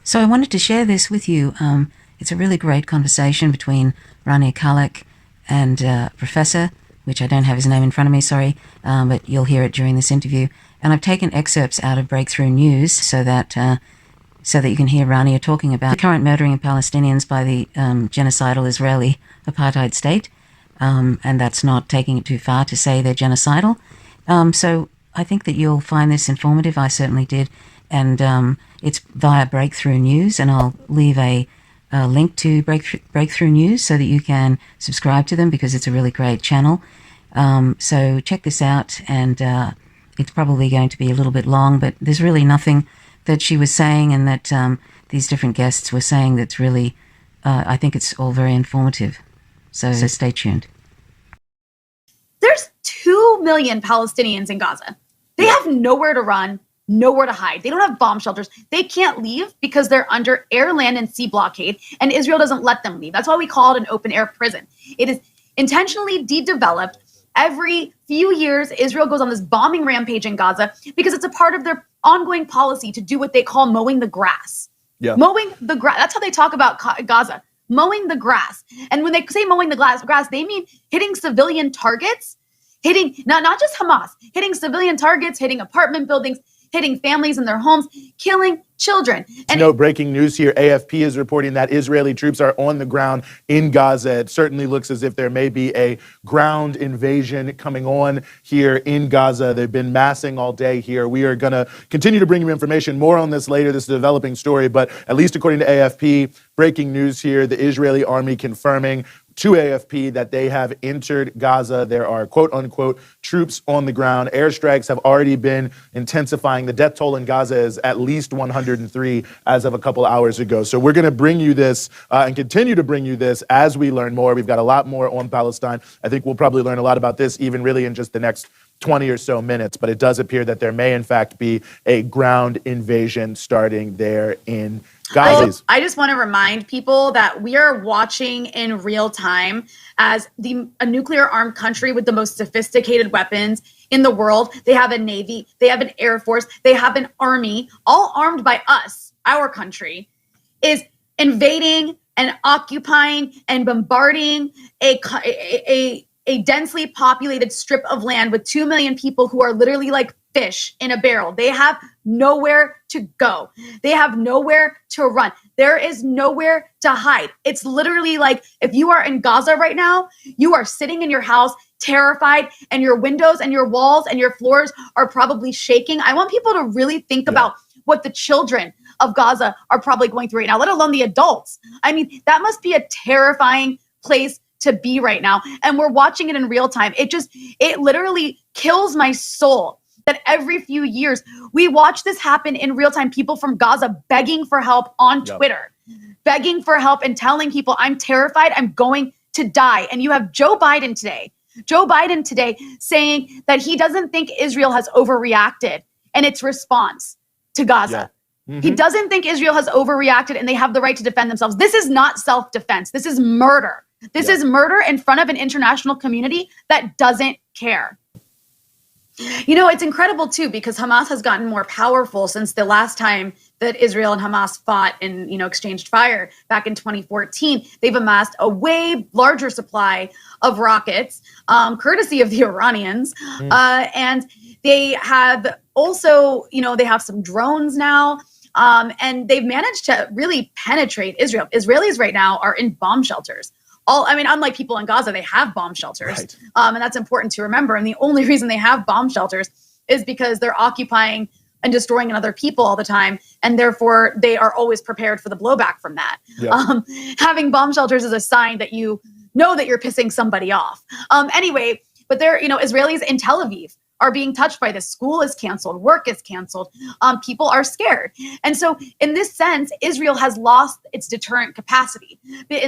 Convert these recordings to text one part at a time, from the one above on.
So I wanted to share this with you. It's a really great conversation between Rania Khalek and Professor, which I don't have his name in front of me, sorry, but you'll hear it during this interview. And I've taken excerpts out of Breakthrough News so that you can hear Rania talking about the current murdering of Palestinians by the genocidal Israeli apartheid state. And that's not taking it too far to say they're genocidal. So I think that you'll find this informative. I certainly did. And it's via Breakthrough News, and I'll leave a link to Breakthrough News so that you can subscribe to them because it's a really great channel. So check this out, and it's probably going to be a little bit long, but there's really nothing that she was saying and that these different guests were saying that's really, I think it's all very informative. So stay tuned. There's 2 million Palestinians in Gaza. They have nowhere to run, nowhere to hide. They don't have bomb shelters. They can't leave because they're under air, land, and sea blockade, and Israel doesn't let them leave. That's why we call it an open-air prison. It is intentionally de-developed. Every few years, Israel goes on this bombing rampage in Gaza because it's a part of their ongoing policy to do what they call mowing the grass. Yeah. Mowing the grass. That's how they talk about Gaza. Mowing the grass. And when they say mowing the grass, they mean hitting civilian targets, hitting not just Hamas, hitting civilian targets, hitting apartment buildings, hitting families in their homes, killing children. And breaking news here. AFP is reporting that Israeli troops are on the ground in Gaza. It certainly looks as if there may be a ground invasion coming on here in Gaza. They've been massing all day here. We are going to continue to bring you information. More on this later. This is a developing story, but at least according to AFP, breaking news here, the Israeli army confirming to AFP that they have entered Gaza. There are, quote unquote, troops on the ground. Airstrikes have already been intensifying. The death toll in Gaza is at least 103 as of a couple hours ago. So we're going to bring you this and continue to bring you this as we learn more. We've got a lot more on Palestine. I think we'll probably learn a lot about this even really in just the next 20 or so minutes. But it does appear that there may, in fact, be a ground invasion starting there in Gaza. I just want to remind people that we are watching in real time as a nuclear armed country with the most sophisticated weapons in the world. They have a Navy, they have an Air Force, they have an army, all armed by us, our country, is invading and occupying and bombarding a densely populated strip of land with 2 million people who are literally like fish in a barrel. They have nowhere to go. They have nowhere to run. There is nowhere to hide. It's literally like if you are in Gaza right now, you are sitting in your house terrified, and your windows and your walls and your floors are probably shaking. I want people to really think about what the children of Gaza are probably going through right now, let alone the adults. I mean, that must be a terrifying place to be right now. And we're watching it in real time. It literally kills my soul that every few years we watch this happen in real time. People from Gaza begging for help on Twitter, begging for help and telling people, I'm terrified, I'm going to die. And you have Joe Biden today saying that he doesn't think Israel has overreacted in its response to Gaza. Yeah. Mm-hmm. He doesn't think Israel has overreacted and they have the right to defend themselves. This is not self-defense. This is murder. This is murder in front of an international community that doesn't care. You know, it's incredible, too, because Hamas has gotten more powerful since the last time that Israel and Hamas fought and, exchanged fire back in 2014. They've amassed a way larger supply of rockets, courtesy of the Iranians. And they have also, they have some drones now. And they've managed to really penetrate Israel. Israelis right now are in bomb shelters. Unlike people in Gaza, they have bomb shelters. Right. And that's important to remember. And the only reason they have bomb shelters is because they're occupying and destroying other people all the time. And therefore, they are always prepared for the blowback from that. Yeah. Having bomb shelters is a sign that you know that you're pissing somebody off. Anyway, but Israelis in Tel Aviv are being touched by this. School is canceled. Work is canceled. People are scared. And so in this sense, Israel has lost its deterrent capacity.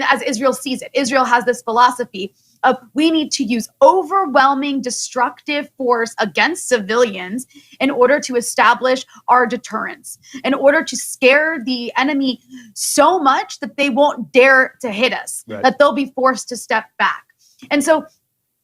As Israel sees it, Israel has this philosophy of we need to use overwhelming destructive force against civilians in order to establish our deterrence, in order to scare the enemy so much that they won't dare to hit us, that they'll be forced to step back. And so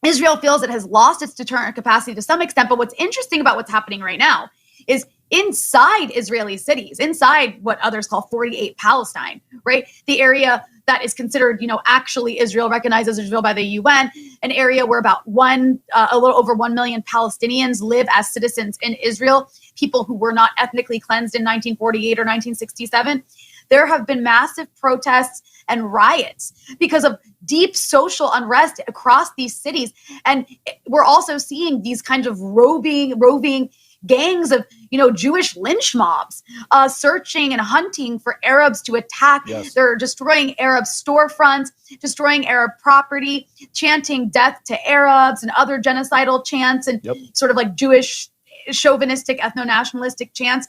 Israel feels it has lost its deterrent capacity to some extent. But what's interesting about what's happening right now is inside Israeli cities, inside what others call 48 Palestine, right? The area that is considered, actually Israel, recognized as Israel by the UN, an area where about a little over 1 million Palestinians live as citizens in Israel, people who were not ethnically cleansed in 1948 or 1967. There have been massive protests and riots because of deep social unrest across these cities. And we're also seeing these kinds of roving gangs of, Jewish lynch mobs, searching and hunting for Arabs to attack. Yes. They're destroying Arab storefronts, destroying Arab property, chanting death to Arabs and other genocidal chants and sort of like Jewish chauvinistic, ethno-nationalistic chants.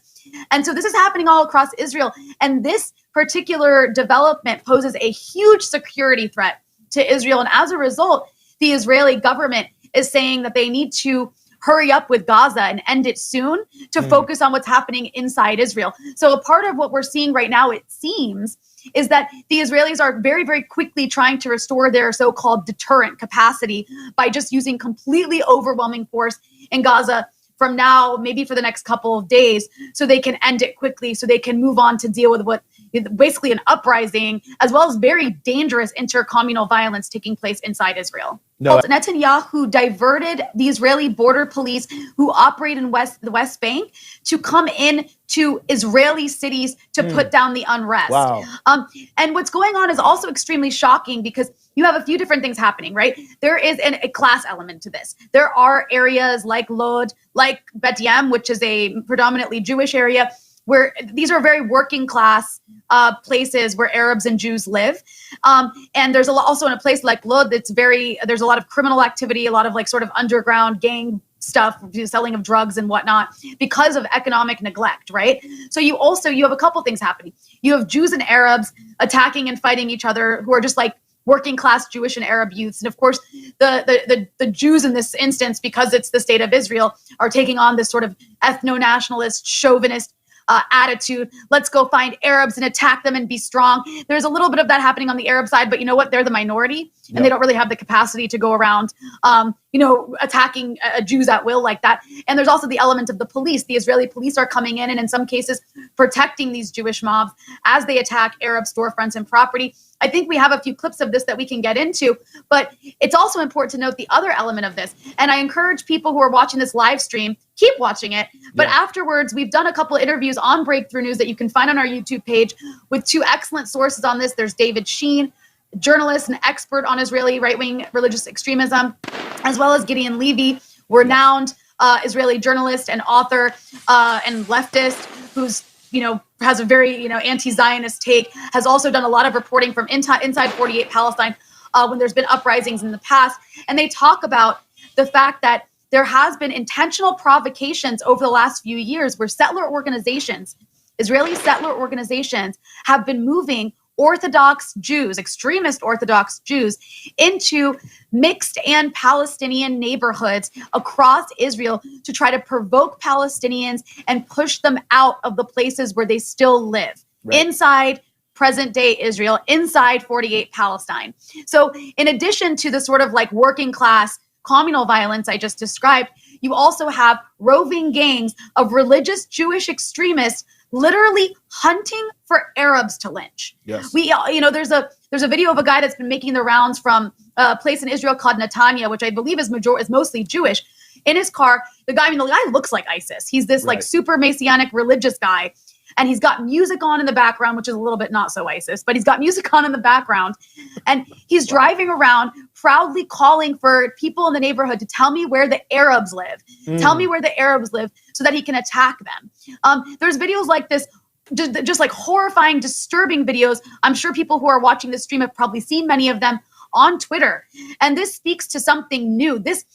And so this is happening all across Israel. And this particular development poses a huge security threat to Israel. And as a result, the Israeli government is saying that they need to hurry up with Gaza and end it soon to focus on what's happening inside Israel. So a part of what we're seeing right now, it seems, is that the Israelis are very, very quickly trying to restore their so-called deterrent capacity by just using completely overwhelming force in Gaza from now, maybe for the next couple of days, so they can end it quickly, so they can move on to deal with what basically an uprising, as well as very dangerous intercommunal violence taking place inside Israel. No. Netanyahu diverted the Israeli border police who operate in the West Bank to come in to Israeli cities to put down the unrest. Wow. And what's going on is also extremely shocking because you have a few different things happening, right? There is a class element to this. There are areas like Lod, like Bet Yam, which is a predominantly Jewish area, where these are very working class places where Arabs and Jews live. And there's also in a place like Lod, there's a lot of criminal activity, a lot of like sort of underground gang stuff, selling of drugs and whatnot because of economic neglect, right? So you have a couple things happening. You have Jews and Arabs attacking and fighting each other who are just like working class Jewish and Arab youths. And of course, the Jews in this instance, because it's the state of Israel, are taking on this sort of ethno-nationalist, chauvinist attitude. Let's go find Arabs and attack them and be strong. There's a little bit of that happening on the Arab side, but you know what? They're the minority and they don't really have the capacity to go around, attacking Jews at will like that. And there's also the element of the police. The Israeli police are coming in and in some cases protecting these Jewish mobs as they attack Arab storefronts and property. I think we have a few clips of this that we can get into, but it's also important to note the other element of this. And I encourage people who are watching this live stream, keep watching it. But afterwards, we've done a couple of interviews on Breakthrough News that you can find on our YouTube page with two excellent sources on this. There's David Sheen, journalist and expert on Israeli right-wing religious extremism, as well as Gideon Levy, renowned Israeli journalist and author and leftist who's has a very, anti-Zionist take, has also done a lot of reporting from inside 48 Palestine when there's been uprisings in the past. And they talk about the fact that there has been intentional provocations over the last few years where settler organizations, Israeli settler organizations, have been moving Orthodox Jews, extremist Orthodox Jews, into mixed and Palestinian neighborhoods across Israel to try to provoke Palestinians and push them out of the places where they still live, inside present day Israel, inside 48 Palestine. So in addition to the sort of like working class communal violence I just described, you also have roving gangs of religious Jewish extremists literally hunting for Arabs to lynch. Yes. There's a video of a guy that's been making the rounds from a place in Israel called Netanya, which I believe is mostly Jewish. In his car, the guy looks like ISIS. He's this like super messianic religious guy. And he's got music on in the background, which is a little bit not so ISIS, but he's got music on in the background. And he's driving around proudly calling for people in the neighborhood to tell me where the Arabs live. Tell me where the Arabs live so that he can attack them. There's videos like this, just like horrifying, disturbing videos. I'm sure people who are watching this stream have probably seen many of them on Twitter. And this speaks to something new. This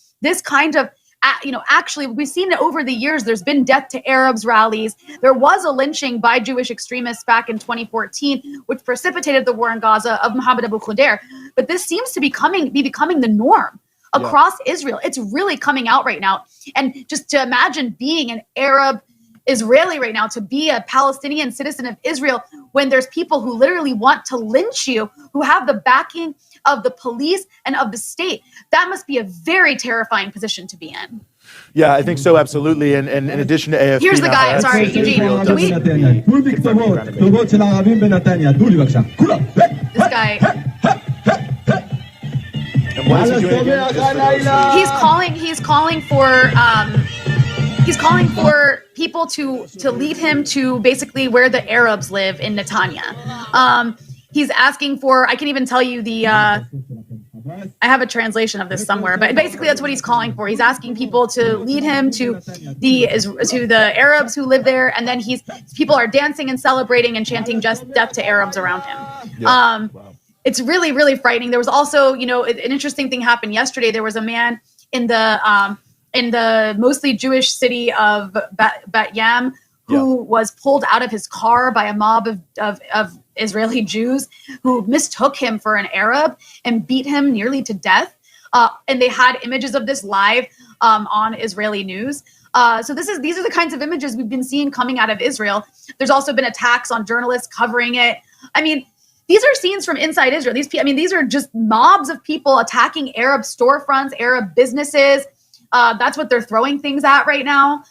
kind of actually, we've seen it over the years. There's been death to Arabs rallies. There was a lynching by Jewish extremists back in 2014, which precipitated the war in Gaza of Mohammed Abu Khader. But this seems to be becoming the norm across Israel. It's really coming out right now. And just to imagine being an Arab Israeli right now, to be a Palestinian citizen of Israel, when there's people who literally want to lynch you, who have the backing of the police and of the state, that must be a very terrifying position to be in. Yeah, I think so, absolutely. And in addition to AFP, Here's the guy. I'm sorry, Eugene. Can we? This guy. And what is he doing again? He's calling for people to lead him to basically where the Arabs live in Netanya. He's asking for, I can even tell you I have a translation of this somewhere, but basically that's what he's calling for. He's asking people to lead him to the Arabs who live there, and then people are dancing and celebrating and chanting just death to Arabs around him. Yeah. Wow. It's really, really frightening. There was also, an interesting thing happened yesterday. There was a man in the mostly Jewish city of Bat Yam who was pulled out of his car by a mob of Israeli Jews who mistook him for an Arab and beat him nearly to death. And they had images of this live on Israeli news. So these are the kinds of images we've been seeing coming out of Israel. There's also been attacks on journalists covering it. I mean, these are scenes from inside Israel. These are just mobs of people attacking Arab storefronts, Arab businesses. That's what they're throwing things at right now.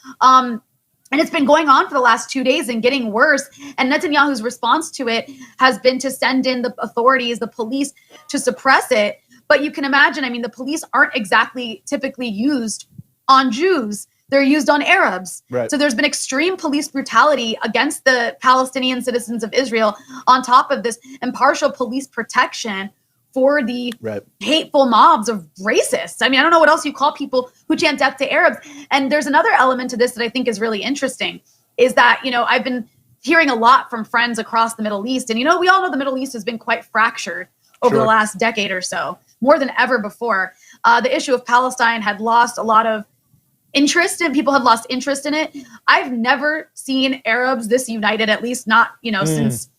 And it's been going on for the last 2 days and getting worse. And Netanyahu's response to it has been to send in the authorities, the police, to suppress it. But you can imagine, the police aren't exactly typically used on Jews. They're used on Arabs. Right. So there's been extreme police brutality against the Palestinian citizens of Israel on top of this impartial police protection for the hateful mobs of racists. I don't know what else you call people who chant death to Arabs. And there's another element to this that I think is really interesting, is that, I've been hearing a lot from friends across the Middle East. And, we all know the Middle East has been quite fractured over the last decade or so, more than ever before. The issue of Palestine had lost a lot of interest, and people have lost interest in it. I've never seen Arabs this united, at least not, since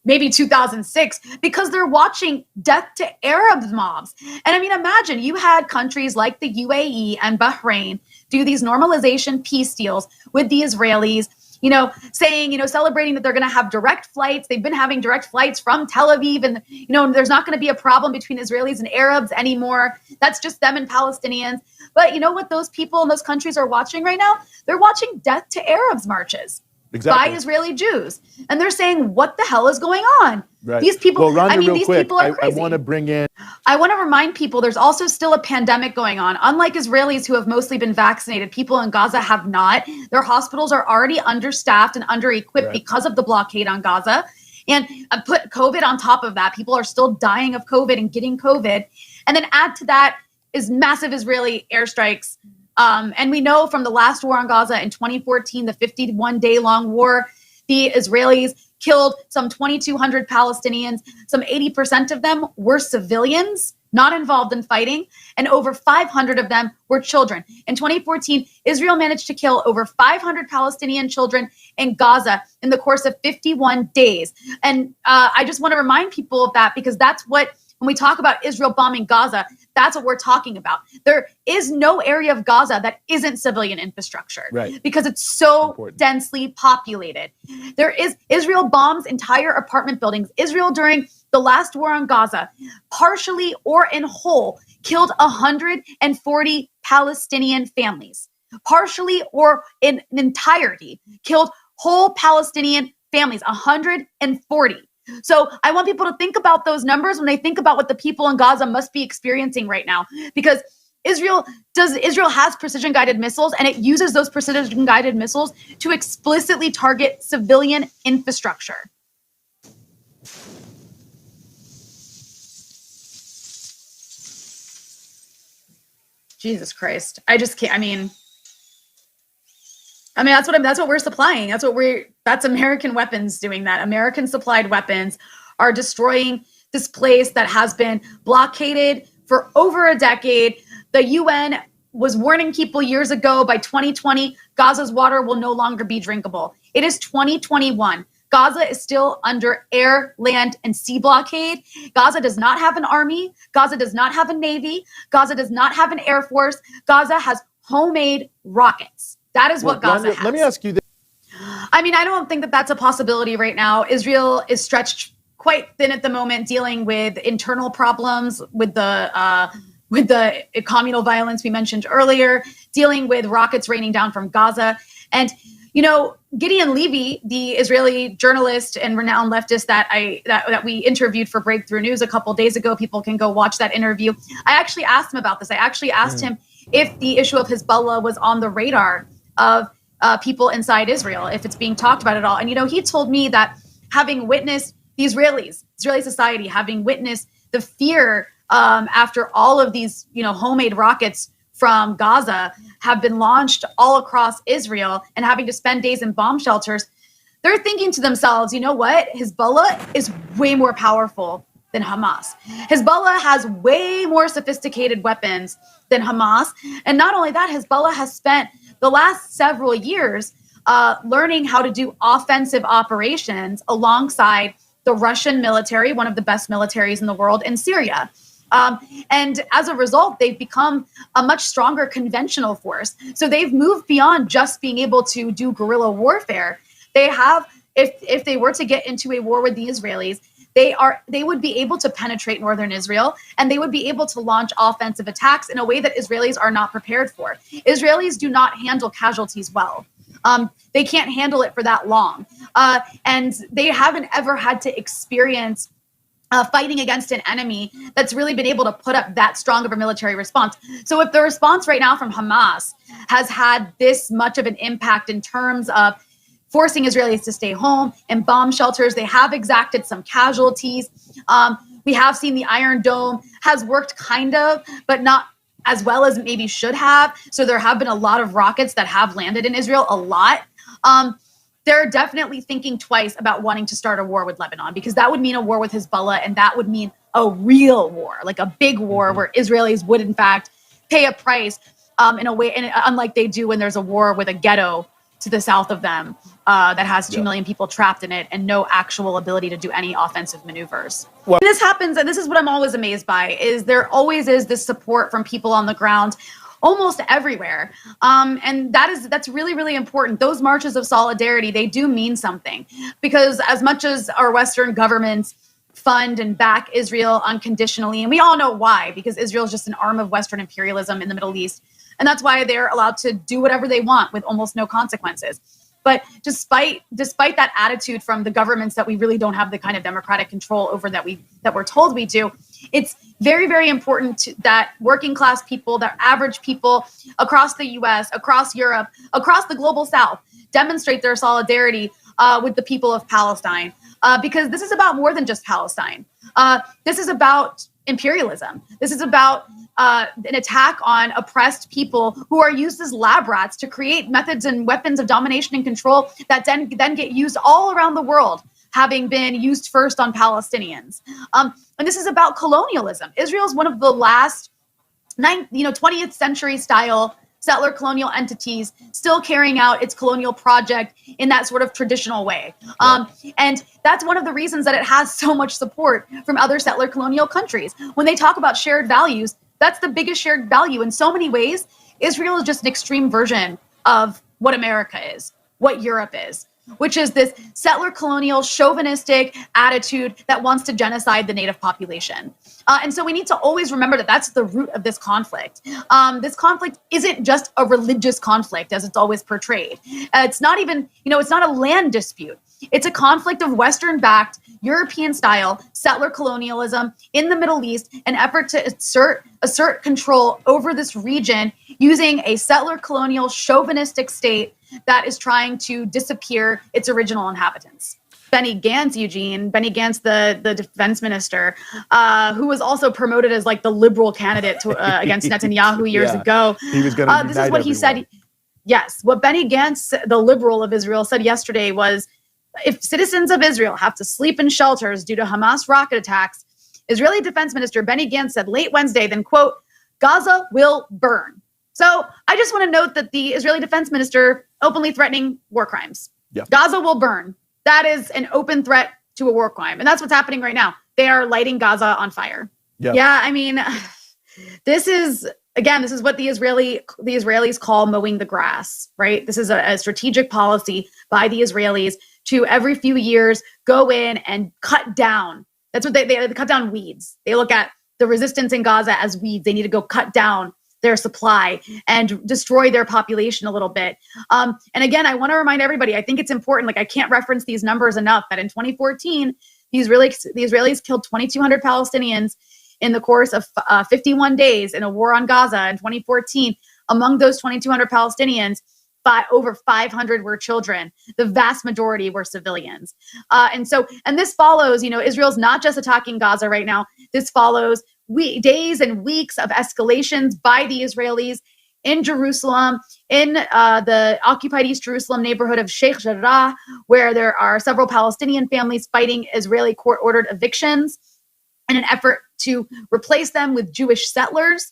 maybe 2006, because they're watching death to Arab mobs. And imagine you had countries like the UAE and Bahrain do these normalization peace deals with the Israelis, saying, celebrating that they're going to have direct flights. They've been having direct flights from Tel Aviv, and, there's not going to be a problem between Israelis and Arabs anymore. That's just them and Palestinians. But you know what those people in those countries are watching right now? They're watching death to Arabs marches. Exactly. By Israeli Jews. And they're saying, what the hell is going on? Right. These people, well, Rhonda, these real quick, people are crazy. I want to bring in. I want to remind people there's also still a pandemic going on. Unlike Israelis who have mostly been vaccinated, people in Gaza have not. Their hospitals are already understaffed and under-equipped because of the blockade on Gaza. And put COVID on top of that. People are still dying of COVID and getting COVID. And then add to that is massive Israeli airstrikes. And we know from the last war on Gaza in 2014, the 51-day-long war, the Israelis killed some 2,200 Palestinians. Some 80% of them were civilians, not involved in fighting, and over 500 of them were children. In 2014, Israel managed to kill over 500 Palestinian children in Gaza in the course of 51 days. And I just want to remind people of that, because that's what, when we talk about Israel bombing Gaza, that's what we're talking about. There is no area of Gaza that isn't civilian infrastructure, because it's so densely populated. Israel bombs entire apartment buildings. Israel, during the last war on Gaza, partially or in whole, killed 140 Palestinian families. Partially or in entirety, killed whole Palestinian families, 140. So I want people to think about those numbers when they think about what the people in Gaza must be experiencing right now, because Israel has precision-guided missiles, and it uses those precision-guided missiles to explicitly target civilian infrastructure. Jesus Christ. I just can't, that's what we're supplying. That's American weapons doing that. American supplied weapons are destroying this place that has been blockaded for over a decade. The UN was warning people years ago, by 2020, Gaza's water will no longer be drinkable. It is 2021. Gaza is still under air, land, and sea blockade. Gaza does not have an army. Gaza does not have a navy. Gaza does not have an air force. Gaza has homemade rockets. That is what Gaza has. Let me ask you this. I don't think that that's a possibility right now. Israel is stretched quite thin at the moment, dealing with internal problems with the with the communal violence we mentioned earlier, dealing with rockets raining down from Gaza. And, Gideon Levy, the Israeli journalist and renowned leftist that we interviewed for Breakthrough News a couple days ago, people can go watch that interview. I actually asked him about this. I actually asked him if the issue of Hezbollah was on the radar of people inside Israel, if it's being talked about at all. And, he told me that having witnessed the Israeli society, having witnessed the fear after all of these, homemade rockets from Gaza have been launched all across Israel and having to spend days in bomb shelters, they're thinking to themselves, you know what? Hezbollah is way more powerful than Hamas. Hezbollah has way more sophisticated weapons than Hamas. And not only that, Hezbollah has spent the last several years learning how to do offensive operations alongside the Russian military, one of the best militaries in the world, in Syria. And as a result, they've become a much stronger conventional force. So they've moved beyond just being able to do guerrilla warfare. They have, if they were to get into a war with the Israelis, they would be able to penetrate northern Israel, and they would be able to launch offensive attacks in a way that Israelis are not prepared for. Israelis do not handle casualties well. They can't handle it for that long. And they haven't ever had to experience fighting against an enemy that's really been able to put up that strong of a military response. So if the response right now from Hamas has had this much of an impact in terms of forcing Israelis to stay home in bomb shelters, they have exacted some casualties. We have seen the Iron Dome has worked kind of, but not as well as it maybe should have. So there have been a lot of rockets that have landed in Israel, a lot. They're definitely thinking twice about wanting to start a war with Lebanon, because that would mean a war with Hezbollah, and that would mean a real war, like a big war where Israelis would in fact pay a price in a way, and unlike they do when there's a war with a ghetto to the south of them that has 2 million people trapped in it and no actual ability to do any offensive maneuvers. Well, this happens, and this is what I'm always amazed by, is there always is this support from people on the ground almost everywhere. And that's really, really important. Those marches of solidarity, they do mean something, because as much as our Western governments fund and back Israel unconditionally, and we all know why, because Israel is just an arm of Western imperialism in the Middle East. And that's why they're allowed to do whatever they want with almost no consequences. But despite that attitude from the governments that we really don't have the kind of democratic control over that we're told we do, it's very, very important that working class people, that average people across the US, across Europe, across the global South demonstrate their solidarity with the people of Palestine, because this is about more than just Palestine. This is about imperialism. This is about an attack on oppressed people who are used as lab rats to create methods and weapons of domination and control that then get used all around the world, having been used first on Palestinians. And this is about colonialism. Israel is one of the last 20th century style settler colonial entities still carrying out its colonial project in that sort of traditional way. And that's one of the reasons that it has so much support from other settler colonial countries. When they talk about shared values, that's the biggest shared value. In so many ways, Israel is just an extreme version of what America is, what Europe is, which is this settler colonial chauvinistic attitude that wants to genocide the native population. And so we need to always remember that that's the root of this conflict. This conflict isn't just a religious conflict as it's always portrayed. It's not even, it's not a land dispute. It's a conflict of Western-backed, European-style settler colonialism in the Middle East, an effort to assert control over this region using a settler colonial chauvinistic state that is trying to disappear its original inhabitants. Benny Gantz, the defense minister, who was also promoted as like the liberal candidate against Netanyahu years ago. He was going to this is what he said. Yes, what Benny Gantz, the liberal of Israel, said yesterday was, if citizens of Israel have to sleep in shelters due to Hamas rocket attacks, Israeli Defense Minister Benny Gantz said late Wednesday, then, quote, Gaza will burn. So I just want to note that the Israeli Defense Minister openly threatening war crimes. Yep. Gaza will burn. That is an open threat to a war crime. And that's what's happening right now. They are lighting Gaza on fire. Yep. Yeah, I mean, this is what the Israelis call mowing the grass, right? This is a strategic policy by the Israelis to every few years go in and cut down. That's what they cut down weeds. They look at the resistance in Gaza as weeds. They need to go cut down their supply and destroy their population a little bit. And again, I want to remind everybody, I think it's important, like I can't reference these numbers enough, that in 2014, the Israelis killed 2,200 Palestinians in the course of 51 days in a war on Gaza in 2014. Among those 2,200 Palestinians, over 500 were children. The vast majority were civilians. And this follows, Israel's not just attacking Gaza right now. This follows days and weeks of escalations by the Israelis in Jerusalem, in the occupied East Jerusalem neighborhood of Sheikh Jarrah, where there are several Palestinian families fighting Israeli court-ordered evictions in an effort to replace them with Jewish settlers.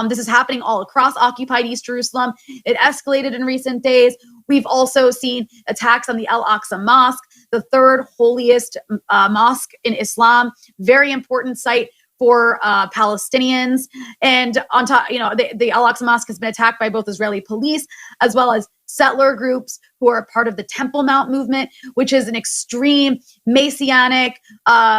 This is happening all across occupied East Jerusalem. It escalated in recent days. We've also seen attacks on the Al-Aqsa Mosque, the third holiest mosque in Islam, very important site for Palestinians. And on top, the Al-Aqsa Mosque has been attacked by both Israeli police as well as settler groups who are part of the Temple Mount movement, which is an extreme messianic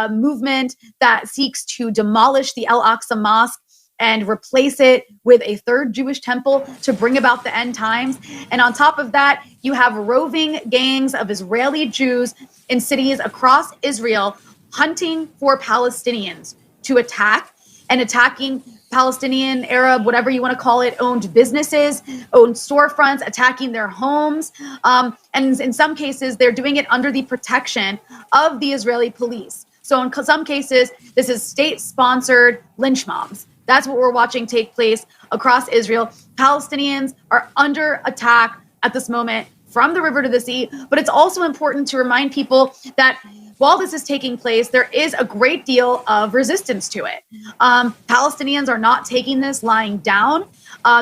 movement that seeks to demolish the Al-Aqsa Mosque and replace it with a third Jewish temple to bring about the end times. And on top of that, you have roving gangs of Israeli Jews in cities across Israel hunting for Palestinians to attack, and attacking Palestinian, Arab, whatever you want to call it, owned businesses, owned storefronts, attacking their homes. And in some cases, they're doing it under the protection of the Israeli police. So in some cases, this is state-sponsored lynch mobs. That's what we're watching take place across Israel. Palestinians are under attack at this moment from the river to the sea. But it's also important to remind people that while this is taking place, there is a great deal of resistance to it. Palestinians are not taking this lying down.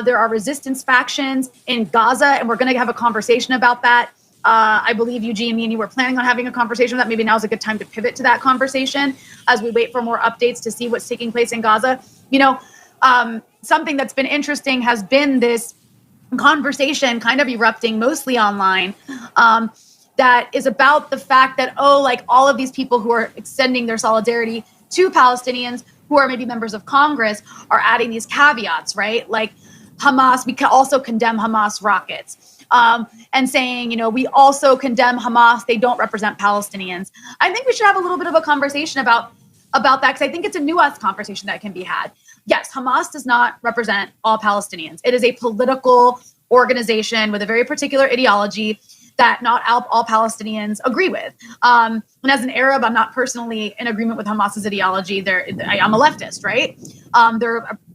There are resistance factions in Gaza, and we're going to have a conversation about that. I believe Eugene, me and you were planning on having a conversation about that. Maybe now's a good time to pivot to that conversation as we wait for more updates to see what's taking place in Gaza. Something that's been interesting has been this conversation kind of erupting mostly online, that is about the fact that, all of these people who are extending their solidarity to Palestinians who are maybe members of Congress are adding these caveats, right? Like Hamas, we can also condemn Hamas rockets, and saying, we also condemn Hamas. They don't represent Palestinians. I think we should have a little bit of a conversation about that, because I think it's a nuanced conversation that can be had. Yes, Hamas does not represent all Palestinians. It is a political organization with a very particular ideology that not all Palestinians agree with. And as an Arab, I'm not personally in agreement with Hamas's ideology. I'm a leftist, right?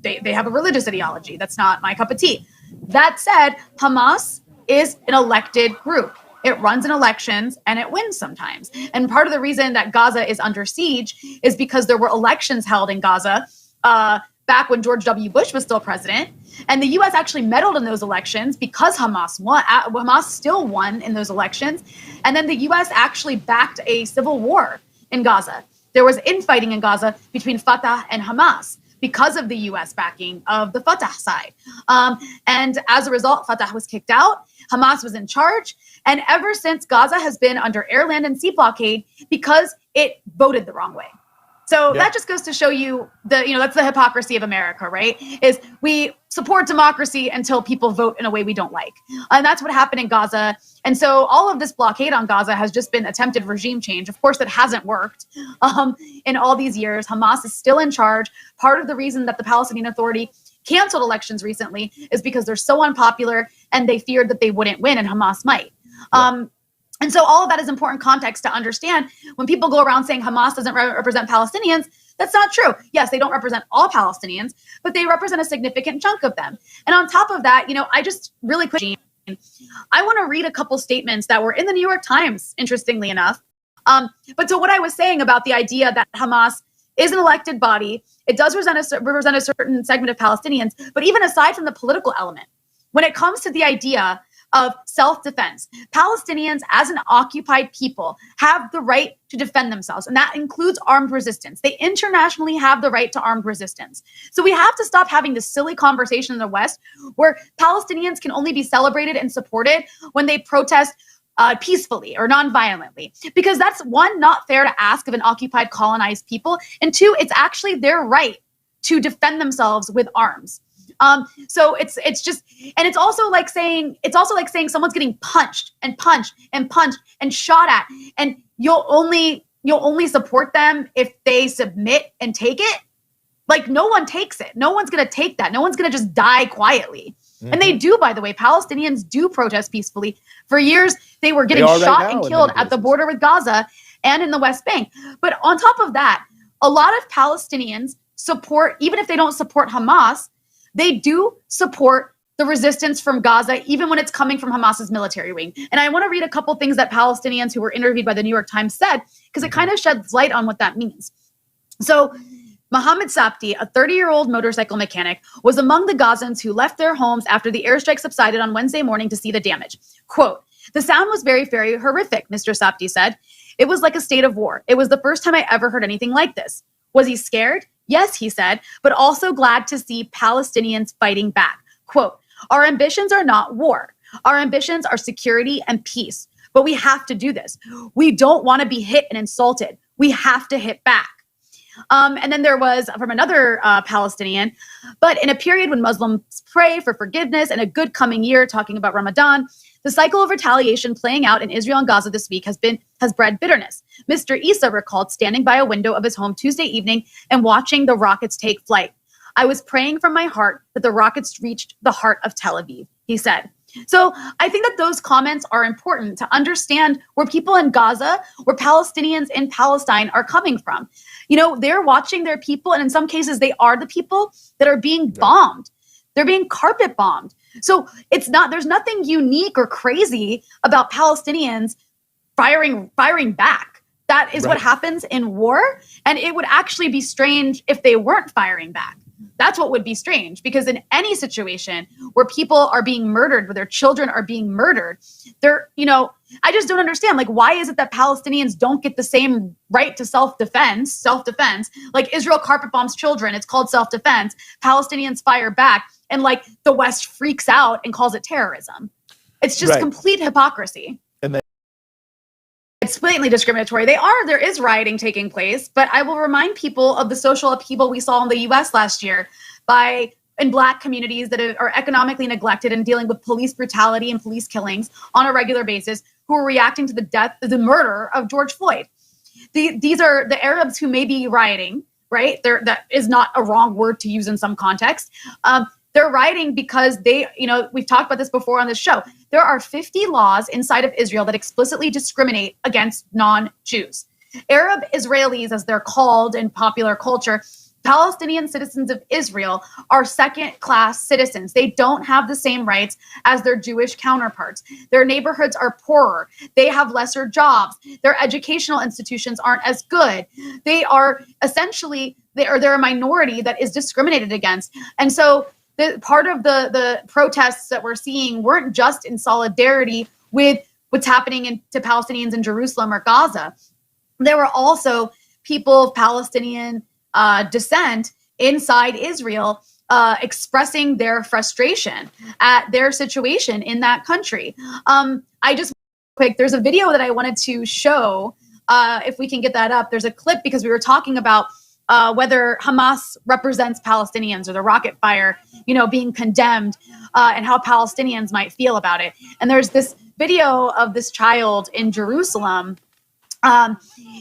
They have a religious ideology. That's not my cup of tea. That said, Hamas is an elected group. It runs in elections and it wins sometimes. And part of the reason that Gaza is under siege is because there were elections held in Gaza back when George W. Bush was still president. And the U.S. actually meddled in those elections because Hamas won. Hamas still won in those elections. And then the U.S. actually backed a civil war in Gaza. There was infighting in Gaza between Fatah and Hamas because of the U.S. backing of the Fatah side. And as a result, Fatah was kicked out. Hamas was in charge. And ever since, Gaza has been under air, land, and sea blockade because it voted the wrong way. So that just goes to show you that's the hypocrisy of America, right? Is we support democracy until people vote in a way we don't like. And that's what happened in Gaza. And so all of this blockade on Gaza has just been attempted regime change. Of course, that hasn't worked in all these years. Hamas is still in charge. Part of the reason that the Palestinian Authority canceled elections recently is because they're so unpopular and they feared that they wouldn't win and Hamas might. And so all of that is important context to understand. When people go around saying Hamas doesn't represent Palestinians, that's not true. Yes, they don't represent all Palestinians, but they represent a significant chunk of them. And on top of that, I just really quickly, I want to read a couple statements that were in the New York Times, interestingly enough. But to what I was saying about the idea that Hamas is an elected body, it does represent a certain segment of Palestinians, but even aside from the political element, when it comes to the idea of self-defense, Palestinians as an occupied people have the right to defend themselves, and that includes armed resistance. They internationally have the right to armed resistance. So we have to stop having this silly conversation in the West where Palestinians can only be celebrated and supported when they protest peacefully or non-violently, because that's one, not fair to ask of an occupied, colonized people, and two, it's actually their right to defend themselves with arms. So it's just, and it's also like saying someone's getting punched and punched and punched and shot at, and you'll only support them if they submit and take it. Like, no one takes it. No one's going to take that. No one's going to just die quietly. Mm-hmm. And they do, by the way. Palestinians do protest peacefully. For years, they were getting shot and killed at the border with Gaza and in the West Bank. But on top of that, a lot of Palestinians support, even if they don't support Hamas, they do support the resistance from Gaza, even when it's coming from Hamas's military wing. And I want to read a couple things that Palestinians who were interviewed by the New York Times said, because it kind of sheds light on what that means. So Mohammed Sapti, a 30-year-old motorcycle mechanic, was among the Gazans who left their homes after the airstrike subsided on Wednesday morning to see the damage. Quote, "The sound was very, very horrific," Mr. Sapti said. "It was like a state of war. It was the first time I ever heard anything like this." Was he scared? Yes, he said, but also glad to see Palestinians fighting back. Quote, "Our ambitions are not war. Our ambitions are security and peace. But we have to do this. We don't want to be hit and insulted. We have to hit back." And then there was from another Palestinian, "But in a period when Muslims pray for forgiveness and a good coming year," talking about Ramadan, "the cycle of retaliation playing out in Israel and Gaza this week has bred bitterness." Mr. Issa recalled standing by a window of his home Tuesday evening and watching the rockets take flight. "I was praying from my heart that the rockets reached the heart of Tel Aviv," he said. So I think that those comments are important to understand where people in Gaza, where Palestinians in Palestine are coming from. You know, they're watching their people, and in some cases they are the people that are being bombed. They're being carpet bombed. So there's nothing unique or crazy about Palestinians firing back. That is what happens in war, and it would actually be strange if they weren't firing back. That's what would be strange, because in any situation where people are being murdered, where their children are being murdered, I just don't understand. Like, why is it that Palestinians don't get the same right to self-defense? Like, Israel carpet bombs children. It's called self-defense. Palestinians fire back, and like the West freaks out and calls it terrorism. It's just complete hypocrisy. It's blatantly discriminatory. There is rioting taking place, but I will remind people of the social upheaval we saw in the U.S. last year in Black communities that are economically neglected and dealing with police brutality and police killings on a regular basis, who are reacting to the murder of George Floyd. These are the Arabs who may be rioting, right? That is not a wrong word to use in some context. They're rioting because we've talked about this before on this show. There are 50 laws inside of Israel that explicitly discriminate against non-Jews. Arab Israelis, as they're called in popular culture, Palestinian citizens of Israel, are second-class citizens. They don't have the same rights as their Jewish counterparts. Their neighborhoods are poorer. They have lesser jobs. Their educational institutions aren't as good. They are essentially, they're a minority that is discriminated against. And so part of the protests that we're seeing weren't just in solidarity with what's happening to Palestinians in Jerusalem or Gaza. There were also people of Palestinian descent inside Israel expressing their frustration at their situation in that country. There's a video that I wanted to show, if we can get that up. There's a clip because we were talking about whether Hamas represents Palestinians, or the rocket fire, being condemned, and how Palestinians might feel about it. And there's this video of this child in Jerusalem.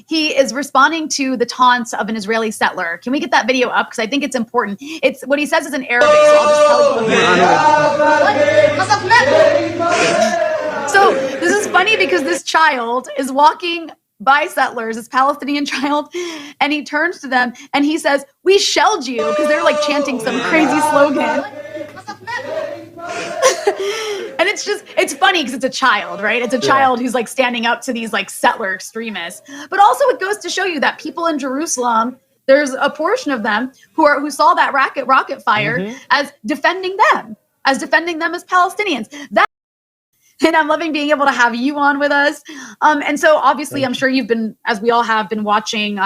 He is responding to the taunts of an Israeli settler. Can we get that video up? Because I think it's important. It's what he says is in Arabic, so I'll just tell you. So this is funny because this child is walking by settlers, this Palestinian child, and he turns to them and he says, "We shelled you," because they're like chanting some crazy slogan. And it's funny because it's a child, right? It's a child who's like standing up to these like settler extremists. But also it goes to show you that people in Jerusalem, there's a portion of them who saw that rocket fire as defending them as Palestinians. And I'm loving being able to have you on with us. And so obviously, I'm sure you've been, as we all have been, watching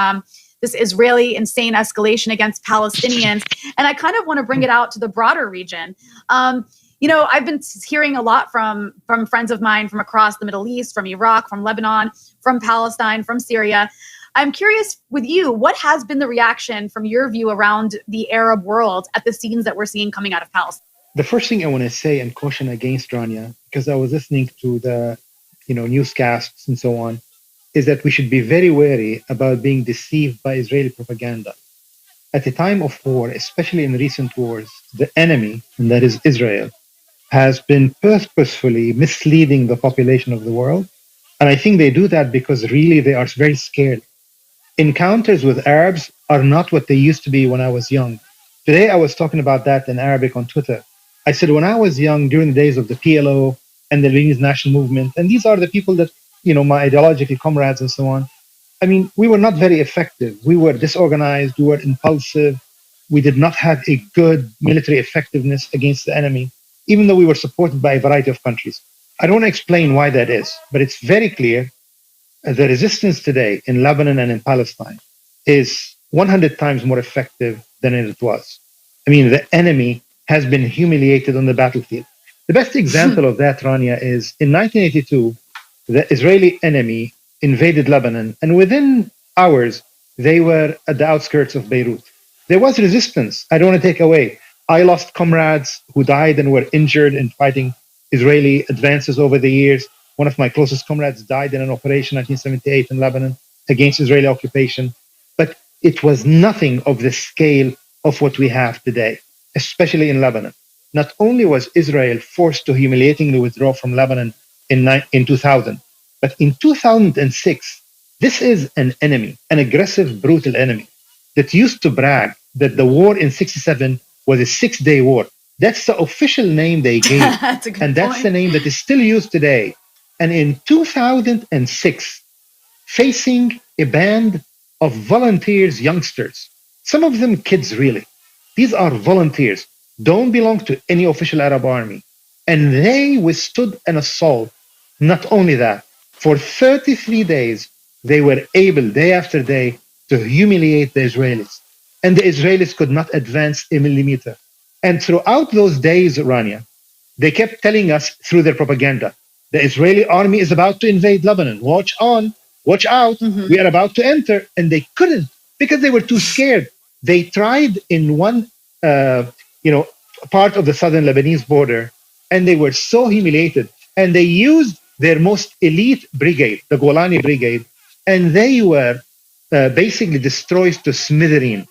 this Israeli insane escalation against Palestinians. And I kind of want to bring it out to the broader region. I've been hearing a lot from friends of mine from across the Middle East, from Iraq, from Lebanon, from Palestine, from Syria, I'm curious with you, what has been the reaction from your view around the Arab world at the scenes that we're seeing coming out of Palestine? The first thing I want to say and caution against, Rania, because I was listening to the newscasts and so on, is that we should be very wary about being deceived by Israeli propaganda. At a time of war, especially in recent wars, the enemy, and that is Israel, has been purposefully misleading the population of the world. And I think they do that because really they are very scared. Encounters with Arabs are not what they used to be when I was young. Today I was talking about that in Arabic on Twitter. I said, when I was young, during the days of the PLO and the Lebanese National Movement, and these are the people that, my ideological comrades and so on, I mean, we were not very effective. We were disorganized. We were impulsive. We did not have a good military effectiveness against the enemy, even though we were supported by a variety of countries. I don't want to explain why that is, but it's very clear the resistance today in Lebanon and in Palestine is 100 times more effective than it was. I mean, the enemy has been humiliated on the battlefield. The best example of that, Rania, is in 1982, the Israeli enemy invaded Lebanon, and within hours, they were at the outskirts of Beirut. There was resistance. I don't want to take away. I lost comrades who died and were injured in fighting Israeli advances over the years. One of my closest comrades died in an operation in 1978 in Lebanon against Israeli occupation. But it was nothing of the scale of what we have today, especially in Lebanon. Not only was Israel forced to humiliatingly withdraw from Lebanon in 2000, but in 2006, this is an enemy, an aggressive, brutal enemy that used to brag that the war in 67 was a 6-day war. That's the official name they gave. That's the name that is still used today. And in 2006, facing a band of volunteers, youngsters, some of them kids really. These are volunteers, don't belong to any official Arab army. And they withstood an assault. Not only that, for 33 days, they were able, day after day, to humiliate the Israelis. And the Israelis could not advance a millimeter. And throughout those days, Rania, they kept telling us through their propaganda, the Israeli army is about to invade Lebanon. Watch on, watch out. We are about to enter. And they couldn't because they were too scared. They tried in one, part of the southern Lebanese border, and they were so humiliated. And they used their most elite brigade, the Golani Brigade, and they were basically destroyed to smithereen.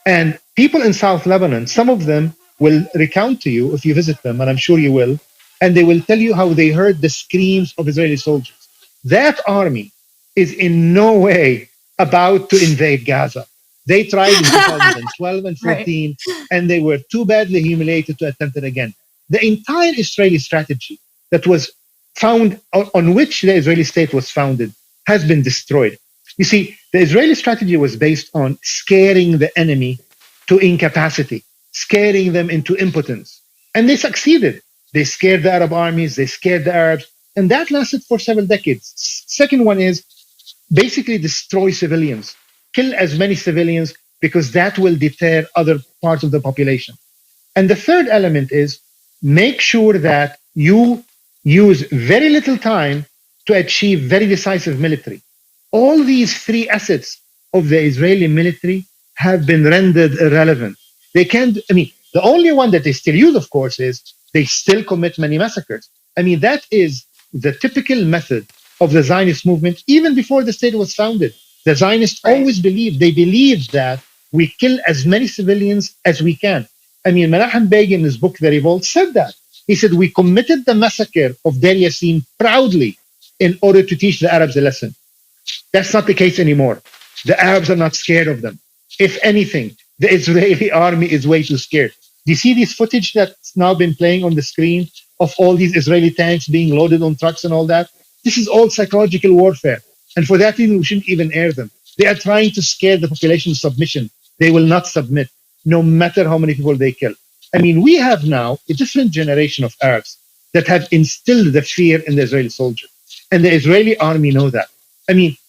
And people in South Lebanon, some of them will recount to you if you visit them, and I'm sure you will, and they will tell you how they heard the screams of Israeli soldiers. That army is in no way about to invade Gaza. They tried in 2012 and 14, and they were too badly humiliated to attempt it again. The entire Israeli strategy that was found, on which the Israeli state was founded, has been destroyed. You see, the Israeli strategy was based on scaring the enemy to incapacity, scaring them into impotence. And they succeeded. They scared the Arab armies, they scared the Arabs, and that lasted for several decades. Second one is basically destroy civilians, kill as many civilians, because that will deter other parts of the population. And the third element is make sure that you use very little time to achieve very decisive military. All these three assets of the Israeli military have been rendered irrelevant. They can't, the only one that they still use, of course, is they still commit many massacres. That is the typical method of the Zionist movement, even before the state was founded. The Zionists always believed that we kill as many civilians as we can. Menachem Begin, in his book, The Revolt, said that. He said, we committed the massacre of Deir Yassin proudly in order to teach the Arabs a lesson. That's not the case anymore. The Arabs are not scared of them. If anything, the Israeli army is way too scared. Do you see this footage that's now been playing on the screen of all these Israeli tanks being loaded on trucks and all that? This is all psychological warfare. And for that reason, we shouldn't even air them. They are trying to scare the population into submission. They will not submit, no matter how many people they kill. We have now a different generation of Arabs that have instilled the fear in the Israeli soldier. And the Israeli army know that.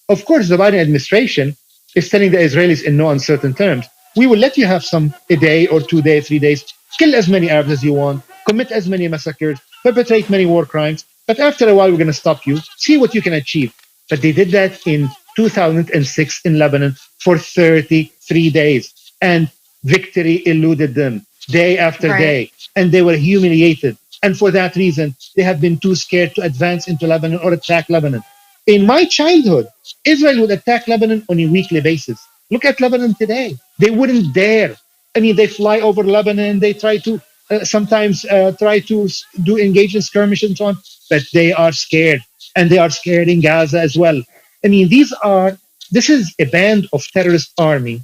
Of course, the Biden administration is telling the Israelis in no uncertain terms, we will let you have a day or 2 days, 3 days, kill as many Arabs as you want, commit as many massacres, perpetrate many war crimes, but after a while, we're going to stop you, see what you can achieve. But they did that in 2006 in Lebanon for 33 days. And victory eluded them day after day. And they were humiliated. And for that reason, they have been too scared to advance into Lebanon or attack Lebanon. In my childhood, Israel would attack Lebanon on a weekly basis. Look at Lebanon today. They wouldn't dare. I mean, they fly over Lebanon. They try to sometimes try to do engage in skirmishes and so on, but they are scared. And they are scared in Gaza as well. I mean, this is a band of terrorist army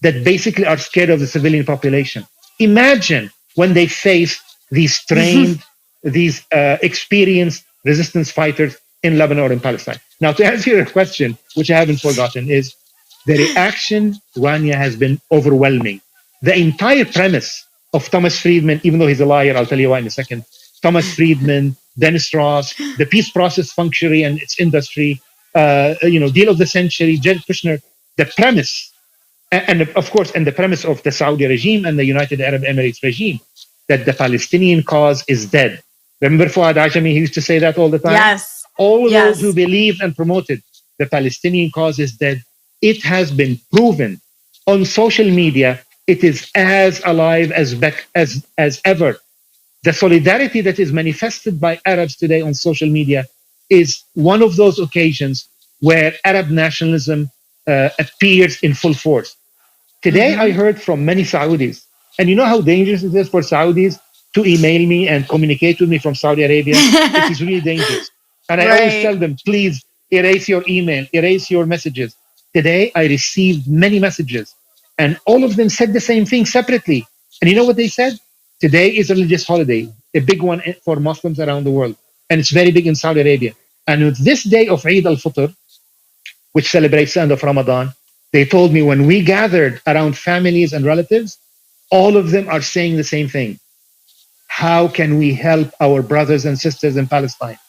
that basically are scared of the civilian population. Imagine when they face these trained, these experienced resistance fighters in Lebanon or in Palestine. Now, to answer your question, which I haven't forgotten, is the reaction, Rania, has been overwhelming. The entire premise of Thomas Friedman, even though he's a liar, I'll tell you why in a second, Thomas Friedman, Dennis Ross, the peace process functionary and its industry, deal of the century, Jared Kushner, the premise, and of course, and the premise of the Saudi regime and the United Arab Emirates regime, that the Palestinian cause is dead. Remember Fuad Ajami, he used to say that all the time? Yes. All those who believed and promoted the Palestinian cause is dead. It has been proven on social media. It is as alive as ever. The solidarity that is manifested by Arabs today on social media is one of those occasions where Arab nationalism appears in full force. Today, I heard from many Saudis, and you know how dangerous it is for Saudis to email me and communicate with me from Saudi Arabia? It is really dangerous. And I always tell them, please erase your email, erase your messages. Today, I received many messages, and all of them said the same thing separately. And you know what they said? Today is a religious holiday, a big one for Muslims around the world. And it's very big in Saudi Arabia. And with this day of Eid al-Fitr, which celebrates the end of Ramadan, they told me when we gathered around families and relatives, all of them are saying the same thing. How can we help our brothers and sisters in Palestine?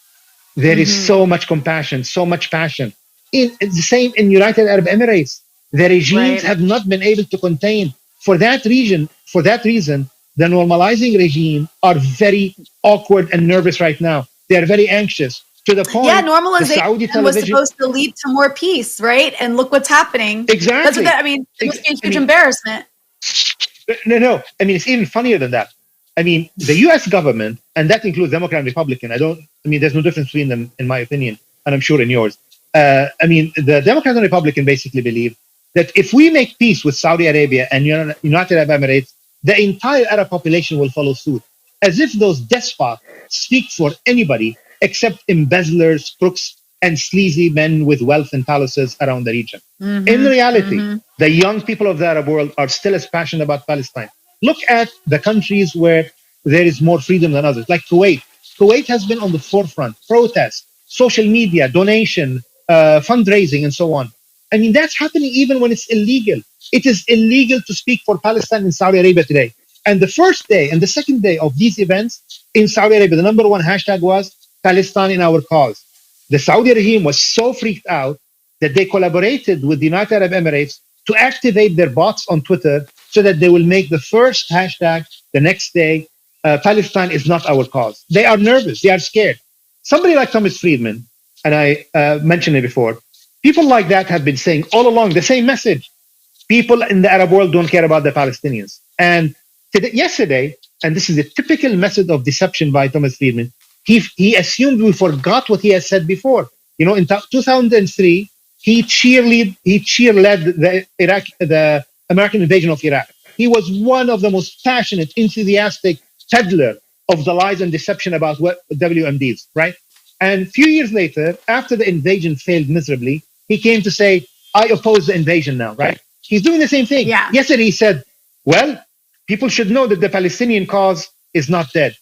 There is so much compassion, so much passion. It's the same in United Arab Emirates. The regimes have not been able to contain. For that reason, the normalizing regime are very awkward and nervous right now. They are very anxious to the point. Yeah, normalization was supposed to lead to more peace, right? And look what's happening. Exactly. That's what it must be a huge embarrassment. No. I mean, it's even funnier than that. I mean, the U.S. government, and that includes Democrat and Republican. There's no difference between them, in my opinion, and I'm sure in yours. The Democrat and Republican basically believe that if we make peace with Saudi Arabia and United Arab Emirates, the entire Arab population will follow suit, as if those despots speak for anybody except embezzlers, crooks, and sleazy men with wealth and palaces around the region. In reality, the young people of the Arab world are still as passionate about Palestine. Look at the countries where there is more freedom than others, like Kuwait. Kuwait has been on the forefront, protest, social media, donation, fundraising, and so on. I mean, that's happening even when it's illegal. It is illegal to speak for Palestine in Saudi Arabia today. And the first day and the second day of these events in Saudi Arabia, the number one hashtag was Palestine in our cause. The Saudi regime was so freaked out that they collaborated with the United Arab Emirates to activate their bots on Twitter so that they will make the first hashtag the next day, Palestine is not our cause. They are nervous. They are scared. Somebody like Thomas Friedman, and I mentioned it before, people like that have been saying all along the same message. People in the Arab world don't care about the Palestinians. And yesterday, and this is a typical method of deception by Thomas Friedman, he assumed we forgot what he has said before. You know, in 2003, he cheerled the American invasion of Iraq. He was one of the most passionate, enthusiastic peddler of the lies and deception about what WMDs, right? And a few years later, after the invasion failed miserably, he came to say, I oppose the invasion now, right? He's doing the same thing. Yeah. Yesterday he said, well, people should know that the Palestinian cause is not dead.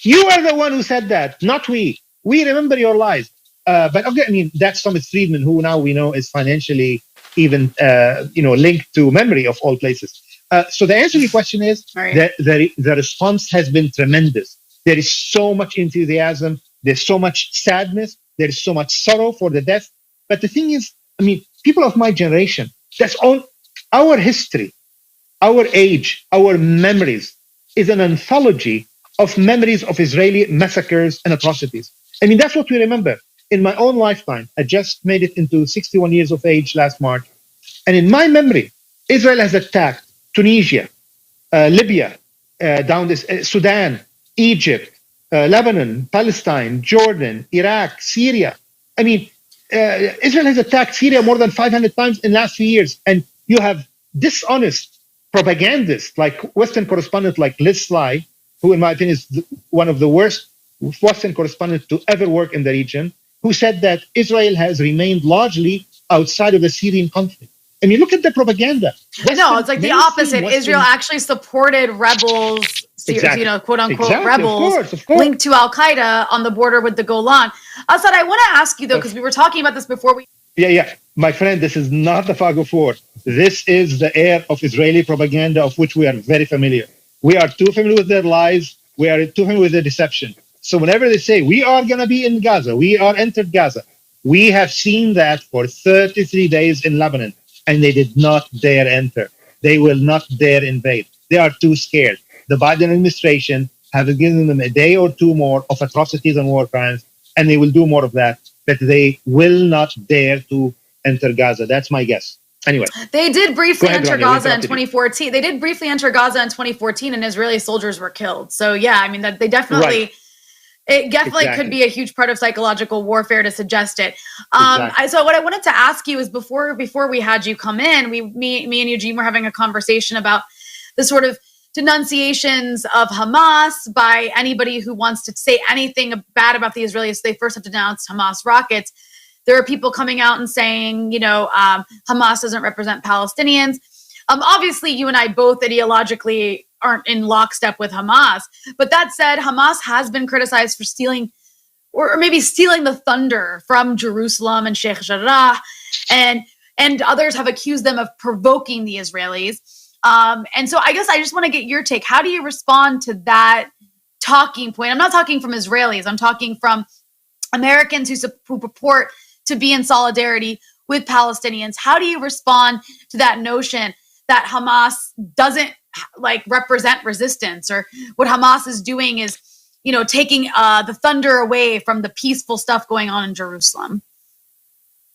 You are the one who said that, not we. We remember your lies. But okay, I mean, that's Thomas Friedman, who now we know is financially even linked to memory of all places. So the answer to your question is that the response has been tremendous. There is so much enthusiasm. There's so much sadness. There is so much sorrow for the death. But the thing is, I mean, people of my generation, that's on our history, our age, our memories is an anthology of memories of Israeli massacres and atrocities. I mean, that's what we remember. in my own lifetime, I just made it into 61 years of age last March, and in my memory, Israel has attacked Tunisia, Libya, down this Sudan, Egypt, Lebanon, Palestine, Jordan, Iraq, Syria. I mean, Israel has attacked Syria more than 500 times in the last few years, and you have dishonest propagandists like Western correspondent like Liz Sly, who in my opinion is one of the worst Western correspondents to ever work in the region, who said that Israel has remained largely outside of the Syrian conflict. I mean, look at the propaganda. No, it's like the opposite. Israel actually supported rebels, Exactly. quote unquote Exactly. rebels Of course. linked to Al Qaeda on the border with the Golan. Assad, I want to ask you though, because we were talking about this before we. Yeah. My friend, this is not the fog of war. This is the air of Israeli propaganda of which we are very familiar. We are too familiar with their lies. We are too familiar with their deception. So whenever they say, we are going to be in Gaza, we are entered Gaza, we have seen that for 33 days in Lebanon, and they did not dare enter. They will not dare invade. They are too scared. The Biden administration have given them a day or two more of atrocities and war crimes, and they will do more of that, but they will not dare to enter Gaza. That's my guess. Anyway. They did briefly enter Gaza in 2014. You. They did briefly enter Gaza in 2014, and Israeli soldiers were killed. So yeah, I mean, that they definitely... Right. It definitely could be a huge part of psychological warfare to suggest it. So what I wanted to ask you is before we had you come in, me and Eugene were having a conversation about the sort of denunciations of Hamas by anybody who wants to say anything bad about the Israelis. They first have to denounce Hamas rockets. There are people coming out and saying, Hamas doesn't represent Palestinians. Obviously, you and I both ideologically aren't in lockstep with Hamas. But that said, Hamas has been criticized for stealing the thunder from Jerusalem and Sheikh Jarrah, and others have accused them of provoking the Israelis. And so I guess I just want to get your take. How do you respond to that talking point? I'm not talking from Israelis. I'm talking from Americans who purport to be in solidarity with Palestinians. How do you respond to that notion that Hamas doesn't represent resistance, or what Hamas is doing is, taking the thunder away from the peaceful stuff going on in Jerusalem?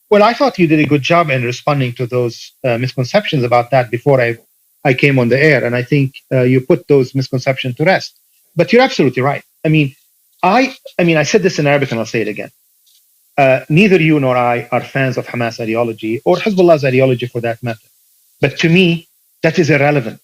Well, I thought you did a good job in responding to those misconceptions about that before I came on the air, and I think you put those misconceptions to rest. But you're absolutely right. I said this in Arabic, and I'll say it again. Neither you nor I are fans of Hamas ideology or Hezbollah's ideology for that matter. But to me, that is irrelevant.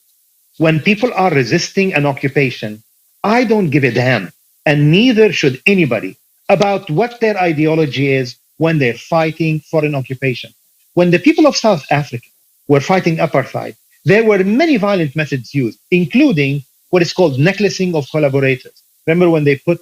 When people are resisting an occupation, I don't give a damn, and neither should anybody, about what their ideology is when they're fighting for an occupation. When the people of South Africa were fighting apartheid, there were many violent methods used, including what is called necklacing of collaborators. Remember when they put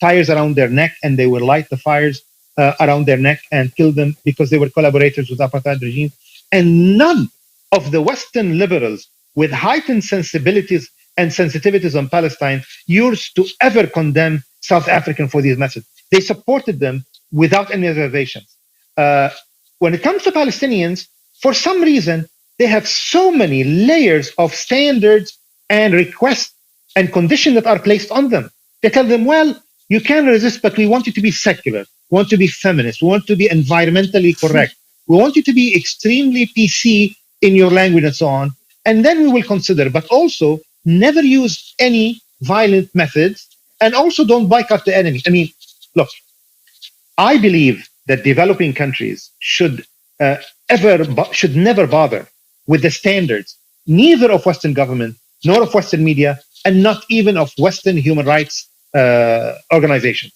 tires around their neck and they would light the fires around their neck and kill them because they were collaborators with apartheid regime? And none of the Western liberals with heightened sensibilities and sensitivities on Palestine used to ever condemn South African for these methods. They supported them without any reservations. When it comes to Palestinians, for some reason, they have so many layers of standards and requests and conditions that are placed on them. They tell them, well, you can resist, but we want you to be secular. We want you to be feminist. We want you to be environmentally correct. We want you to be extremely PC in your language and so on. And then we will consider, but also never use any violent methods, and also don't boycott the enemy. Look, I believe that developing countries should never bother with the standards, neither of Western government, nor of Western media, and not even of Western human rights organizations.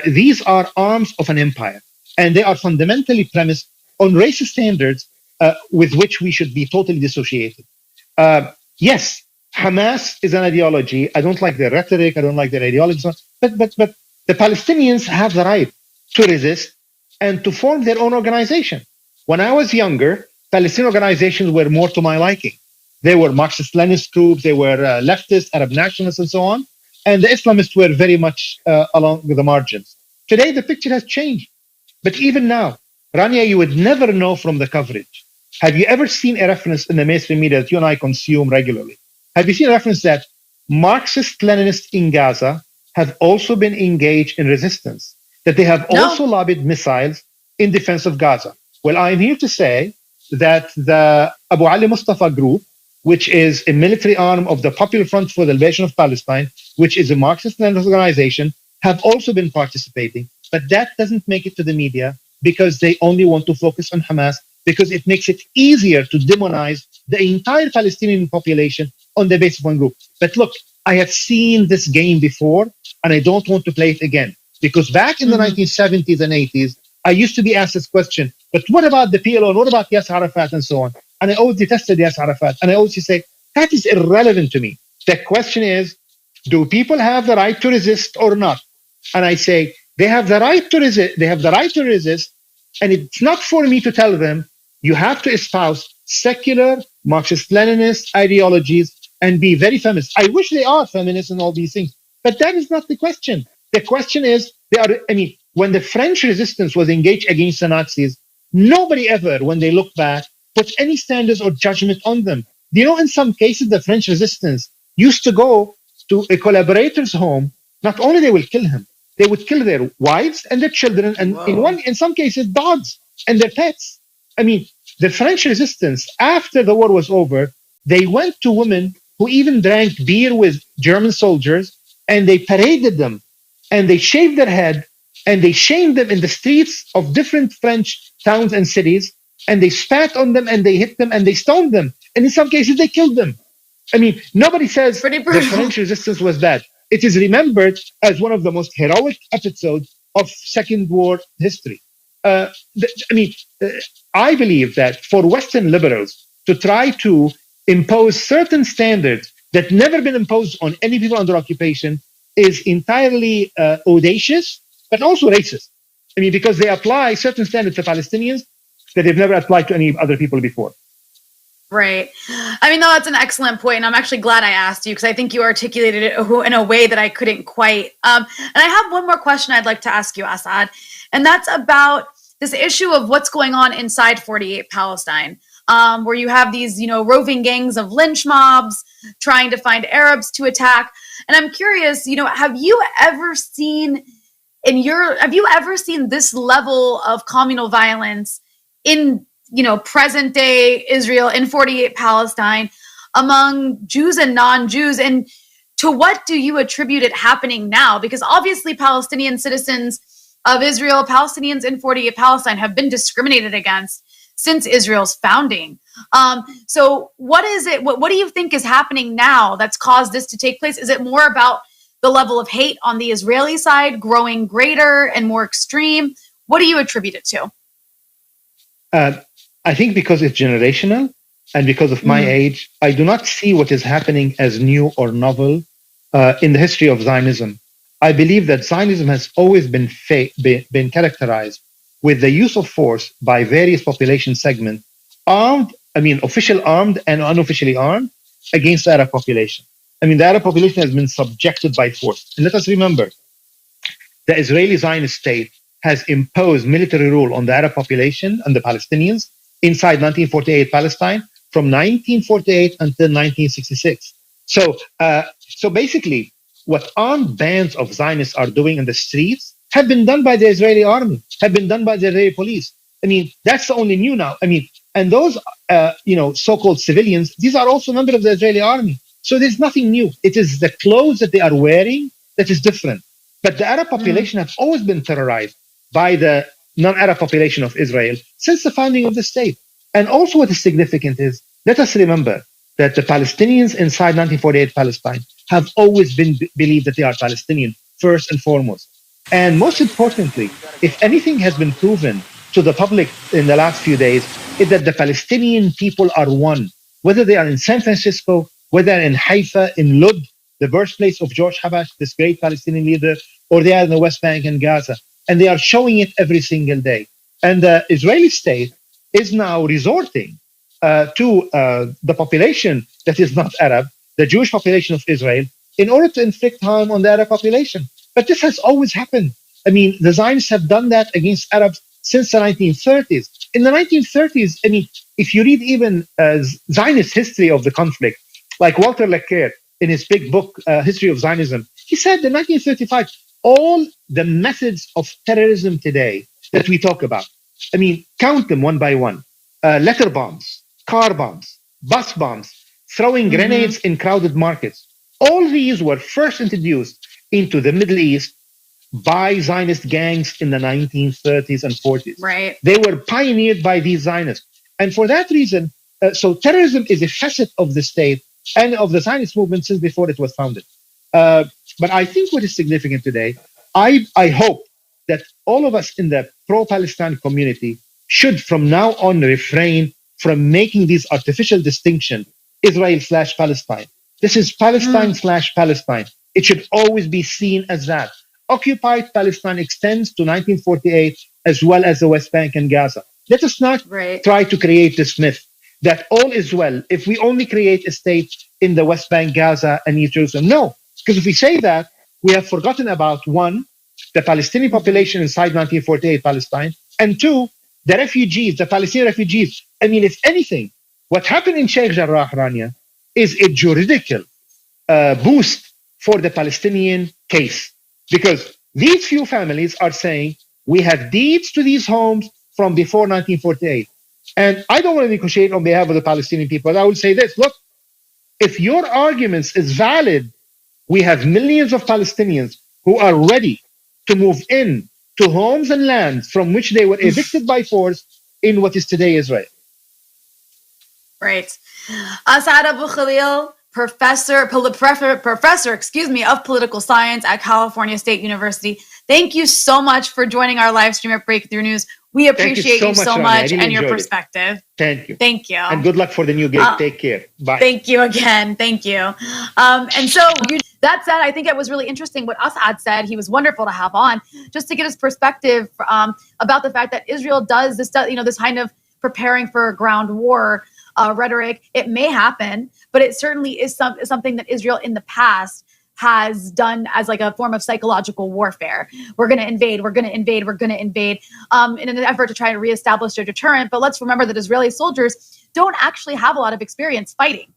These are arms of an empire, and they are fundamentally premised on racist standards with which we should be totally dissociated. Yes, Hamas is an ideology. I don't like their rhetoric. I don't like their ideology. But the Palestinians have the right to resist and to form their own organization. When I was younger, Palestinian organizations were more to my liking. They were Marxist-Leninist groups. They were leftist, Arab nationalists, and so on. And the Islamists were very much along the margins. Today, the picture has changed. But even now, Rania, you would never know from the coverage. Have you ever seen a reference in the mainstream media that you and I consume regularly? Have you seen a reference that Marxist-Leninists in Gaza have also been engaged in resistance? that they have No. also lobbied missiles in defense of Gaza. Well, I'm here to say that the Abu Ali Mustafa group, which is a military arm of the Popular Front for the Liberation of Palestine, which is a Marxist-Leninist organization, have also been participating. But that doesn't make it to the media because they only want to focus on Hamas, because it makes it easier to demonize the entire Palestinian population on the basis of one group. But look, I have seen this game before, and I don't want to play it again. Because back in the 1970s and 80s, I used to be asked this question, but what about the PLO, and what about Yasser Arafat, and so on? And I always detested Yasser Arafat, and I always say, that is irrelevant to me. The question is, do people have the right to resist or not? And I say, they have the right to resist, and it's not for me to tell them, you have to espouse secular Marxist-Leninist ideologies and be very feminist. I wish they are feminists and all these things, but that is not the question. The question is, when the French resistance was engaged against the Nazis, nobody ever, when they look back, put any standards or judgment on them. In some cases, the French resistance used to go to a collaborator's home. Not only they will kill him, they would kill their wives and their children, and in some cases, dogs and their pets. The French resistance, after the war was over, they went to women who even drank beer with German soldiers, and they paraded them, and they shaved their head, and they shamed them in the streets of different French towns and cities, and they spat on them, and they hit them, and they stoned them. And in some cases, they killed them. Nobody says the French resistance was bad. It is remembered as one of the most heroic episodes of Second War history. I believe that for Western liberals to try to impose certain standards that never been imposed on any people under occupation is entirely audacious, but also racist. Because they apply certain standards to Palestinians that they've never applied to any other people before. Right. No, that's an excellent point. And I'm actually glad I asked you because I think you articulated it in a way that I couldn't quite. And I have one more question I'd like to ask you, Assad, and that's about this issue of what's going on inside 48 Palestine, where you have these, roving gangs of lynch mobs trying to find Arabs to attack. And I'm curious, have you ever seen this level of communal violence in present day Israel, in 48 Palestine, among Jews and non-Jews? And to what do you attribute it happening now? Because obviously Palestinian citizens of Israel, Palestinians in 48 Palestine have been discriminated against since Israel's founding. So what is it? What do you think is happening now that's caused this to take place? Is it more about the level of hate on the Israeli side growing greater and more extreme? What do you attribute it to? I think because it's generational and because of my age, I do not see what is happening as new or novel in the history of Zionism. I believe that Zionism has always been characterized with the use of force by various population segments, official armed and unofficially armed, against the Arab population. The Arab population has been subjected by force. And let us remember, the Israeli Zionist state has imposed military rule on the Arab population and the Palestinians inside 1948 Palestine from 1948 until 1966. So basically, what armed bands of Zionists are doing in the streets have been done by the Israeli army, have been done by the Israeli police. That's the only new now. And those, so-called civilians, these are also members of the Israeli army. So there's nothing new. It is the clothes that they are wearing that is different. But the Arab population has always been terrorized by the non-Arab population of Israel since the founding of the state. And also what is significant is, let us remember that the Palestinians inside 1948 Palestine have always believed that they are Palestinian, first and foremost. And most importantly, if anything has been proven to the public in the last few days, is that the Palestinian people are one. Whether they are in San Francisco, whether in Haifa, in Lod, the birthplace of George Habash, this great Palestinian leader, or they are in the West Bank and Gaza. And they are showing it every single day. And the Israeli state is now resorting to the population that is not Arab, the Jewish population of Israel, in order to inflict harm on the Arab population. But this has always happened. The Zionists have done that against Arabs since the 1930s. In the 1930s, if you read even Zionist history of the conflict, like Walter Lecker in his big book, History of Zionism, he said in 1935, all the methods of terrorism today that we talk about. I mean, count them one by one. Letter bombs, car bombs, bus bombs, throwing grenades in crowded markets. All these were first introduced into the Middle East by Zionist gangs in the 1930s and 40s. Right. They were pioneered by these Zionists. And for that reason, so terrorism is a facet of the state and of the Zionist movement since before it was founded. But I think what is significant today, I hope that all of us in the pro-Palestine community should from now on refrain from making these artificial distinctions, Israel/Palestine. This is Palestine/Palestine. It should always be seen as that. Occupied Palestine extends to 1948 as well as the West Bank and Gaza. Let us not try to create this myth that all is well if we only create a state in the West Bank, Gaza, and East Jerusalem. No, because if we say that, we have forgotten about one, the Palestinian population inside 1948 Palestine, and two, the refugees, the Palestinian refugees. I mean, if anything, what happened in Sheikh Jarrah, Rania, is a juridical boost for the Palestinian case. Because these few families are saying, we have deeds to these homes from before 1948. And I don't want to negotiate on behalf of the Palestinian people. I will say this, look, if your arguments is valid, we have millions of Palestinians who are ready to move in to homes and lands from which they were evicted by force in what is today Israel. Right. Asad Abu Khalil, professor of political science at California State University. Thank you so much for joining our live stream at Breakthrough News. We appreciate you so much and your perspective. Thank you. Thank you. And good luck for the new gig. Take care. Bye. Thank you again. Thank you. That said, I think it was really interesting what Asad said. He was wonderful to have on, just to get his perspective about the fact that Israel does this kind of preparing for a ground war rhetoric. It may happen, but it certainly is something that Israel in the past has done as like a form of psychological warfare. We're going to invade, we're going to invade, we're going to invade in an effort to try to reestablish their deterrent. But let's remember that Israeli soldiers don't actually have a lot of experience fighting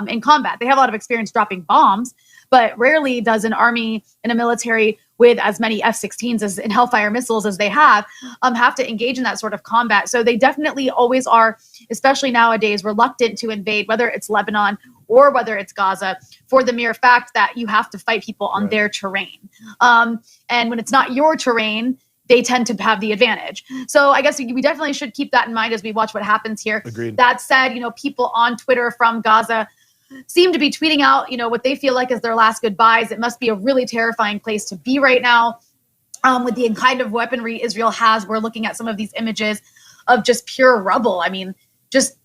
in combat. They have a lot of experience dropping bombs, but rarely does an army and a military with as many F-16s and Hellfire missiles as they have to engage in that sort of combat. So they definitely always are, especially nowadays, reluctant to invade, whether it's Lebanon or whether it's Gaza, for the mere fact that you have to fight people on their terrain. And when it's not your terrain, they tend to have the advantage. So I guess we definitely should keep that in mind as we watch what happens here. Agreed. That said, people on Twitter from Gaza seem to be tweeting out, what they feel like is their last goodbyes. It must be a really terrifying place to be right now. With the kind of weaponry Israel has, we're looking at some of these images of just pure rubble. I mean, just,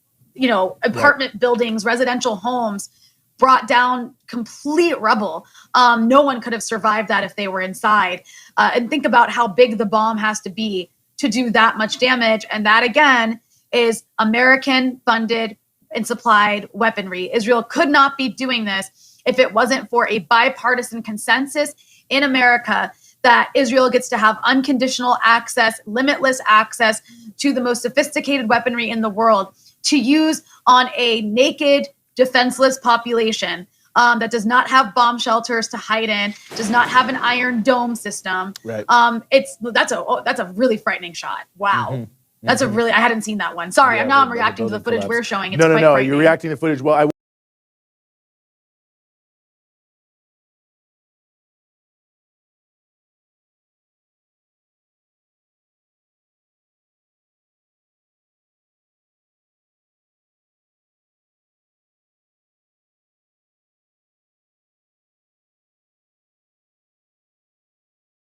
apartment buildings, residential homes brought down, complete rubble. No one could have survived that if they were inside. And think about how big the bomb has to be to do that much damage. And that, again, is American-funded and supplied weaponry. Israel could not be doing this if it wasn't for a bipartisan consensus in America that Israel gets to have unconditional access, limitless access to the most sophisticated weaponry in the world to use on a naked, defenseless population that does not have bomb shelters to hide in, does not have an Iron Dome system. Right. That's a really frightening shot. Wow. Mm-hmm. That's I hadn't seen that one. Sorry, I'm reacting to the footage we're showing. It's no, frightening. you're reacting to footage. Well,